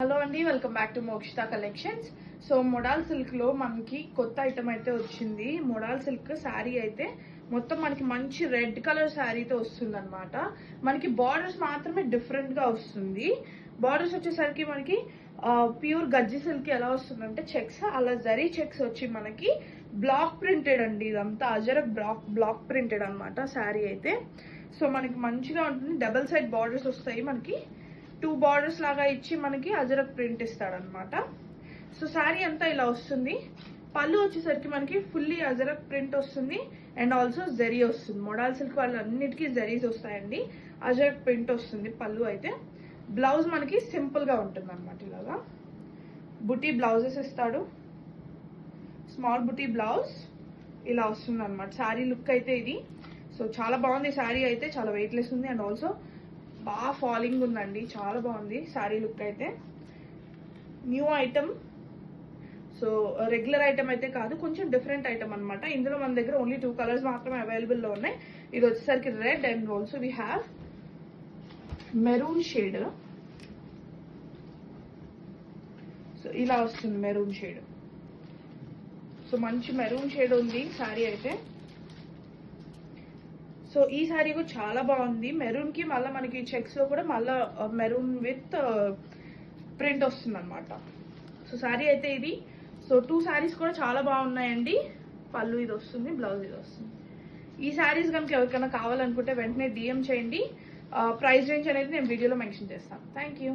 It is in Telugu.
హలో అండి, welcome back to Mokshita collections. So model silk లో మనకి కొత్త ఐటమ్ అయితే వచ్చింది. మోడల్ సిల్క్ శారీ అయితే మొత్తం మనకి మంచి రెడ్ కలర్ శారీతో వస్తుంది అనమాట. మనకి బార్డర్స్ మాత్రమే డిఫరెంట్ గా వస్తుంది. బార్డర్స్ వచ్చేసరికి మనకి ప్యూర్ గజ్జి సిల్క్ ఎలా వస్తుందంటే చెక్స్, అలా జరీ చెక్స్ వచ్చి మనకి బ్లాక్ ప్రింటెడ్ అండి. ఇదంతా అజరక్ బ్లాక్ ప్రింటెడ్ అనమాట శారీ అయితే. సో మనకి మంచిగా ఉంటుంది. డబల్ సైడ్ బార్డర్స్ వస్తాయి. మనకి 2 బార్డర్స్ లాగా ఇచ్చి మనకి అజరక్ ప్రింట్ ఇస్తాడనమాట. సో శారీ అంతా ఇలా వస్తుంది. పళ్ళు వచ్చేసరికి మనకి ఫుల్లీ అజరక్ ప్రింట్ వస్తుంది అండ్ ఆల్సో జరీ వస్తుంది. మోడల్ సిల్క్ వాళ్ళు అన్నిటికీ జరీస్ వస్తాయండి. అజరక్ ప్రింట్ వస్తుంది పళ్ళు అయితే. బ్లౌజ్ మనకి సింపుల్ గా ఉంటుంది అనమాట. ఇలాగా బుటీ బ్లౌజెస్ ఇస్తాడు. స్మాల్ బుటీ బ్లౌజ్ ఇలా వస్తుంది అనమాట. శారీ లుక్ అయితే ఇది. సో చాలా బాగుంది శారీ అయితే. చాలా వెయిట్లెస్ ఉంది అండ్ ఆల్సో బాగా ఫాలింగ్ ఉందండి. చాలా బాగుంది శారీ లుక్ అయితే. New item. So regular item అయితే కాదు, కొంచెం డిఫరెంట్ ఐటమ్ అనమాట. ఇందులో మన దగ్గర ఓన్లీ 2 కలర్స్ మాత్రమే అవైలబుల్ లో ఉన్నాయి. ఇది వచ్చేసరికి red and also we have maroon shade. So ఇలా వస్తుంది మెరూన్ షేడ్. సో మంచి మెరూన్ షేడ్ ఉంది శారీ అయితే. సో ఈ శారీ కూడా చాలా బాగుంది. మెరూన్ కి మళ్ళీ మనకి చెక్స్ లో కూడా మళ్ళీ మెరూన్ విత్ ప్రింట్ వస్తుంది అనమాట. సో శారీ అయితే ఇది. సో 2 శారీస్ కూడా చాలా బాగున్నాయండి. పళ్ళు ఇది వస్తుంది, బ్లౌజ్ ఇది వస్తుంది. ఈ శారీస్ కనుక ఎవరికైనా కావాలనుకుంటే వెంటనే DM చేయండి. ప్రైస్ రేంజ్ అనేది నేను వీడియోలో మెన్షన్ చేస్తాను. Thank you.